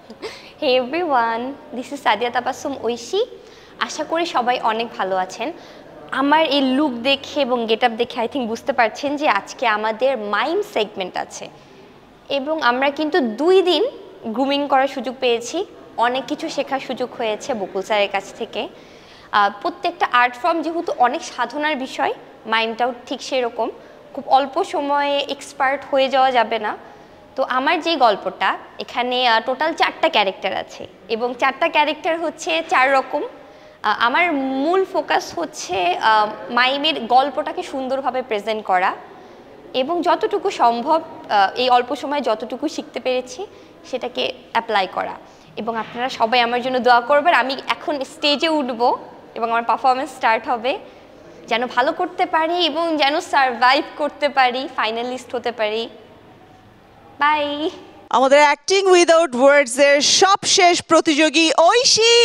Hey everyone, this is Sadia Tabassum Oishi. আশা করি সবাই অনেক ভালো আছেন। আমার এই লুক দেখে এবং গেটআপ দেখে আই থিঙ্ক বুঝতে পারছেন যে আজকে আমাদের মাইম সেগমেন্ট আছে এবং আমরা কিন্তু 2 দিন গ্রুমিং করার সুযোগ পেয়েছি, অনেক কিছু শেখার সুযোগ হয়েছে বকুল স্যারের কাছ থেকে। প্রত্যেকটা আর্ট ফর্ম যেহেতু অনেক সাধনার বিষয়, মাইমটাও ঠিক সেরকম, খুব অল্প সময়ে এক্সপার্ট হয়ে যাওয়া যাবে না। তো আমার যে গল্পটা এখানে টোটাল 4টা ক্যারেক্টার আছে এবং 4টা ক্যারেক্টার হচ্ছে 4 রকম। আমার মূল ফোকাস হচ্ছে মাইমের গল্পটাকে সুন্দরভাবে প্রেজেন্ট করা এবং যতটুকু সম্ভব এই অল্প সময়ে যতটুকু শিখতে পেরেছি সেটাকে অ্যাপ্লাই করা। এবং আপনারা সবাই আমার জন্য দোয়া করবেন। আমি এখন স্টেজে উঠব এবং আমার পারফরমেন্স স্টার্ট হবে, যেন ভালো করতে পারি এবং যেন সারভাইভ করতে পারি, ফাইনালিস্ট হতে পারি। বাই। আমাদের অ্যাক্টিং উইদাউট ওয়ার্ডস এর সবশেষ প্রতিযোগী ঐশী।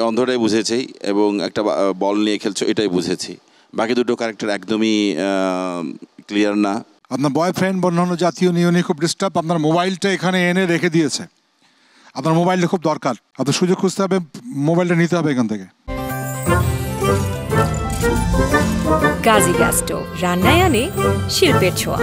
অন্ধটাই বুঝেছি এবং একটা বল নিয়ে খেলছো এটাই বুঝেছি, বাকি দুটো ক্যারেক্টার একদমই ক্লিয়ার না। আপনার বয়ফ্রেন্ড অন্যান্য জাতীয় নিয়মে খুব ডিস্টার্ব, আপনার মোবাইলটা এখানে এনে রেখে দিয়েছে, আপনার মোবাইলটা খুব দরকার, আপনার সুযোগ খুঁজতে হবে, মোবাইলটা নিতে হবে এখান থেকে। গাজী গ্যাস স্টোভ, রান্নায় আনে শিল্পের ছোঁয়া।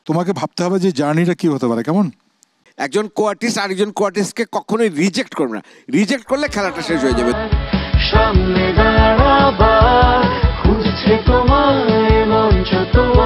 তোমাকে ভাবতে হবে যে জার্নিটা কি হতে পারে, কেমন? একজন কোয়ার্টিস্ট আরেকজন কোয়ার্টিস্টকে কখনোই রিজেক্ট করবে না, রিজেক্ট করলে খেলাটা শেষ হয়ে যাবে। সামনে দাঁড়াবার খুঁজছে তোমায় মঞ্চ তো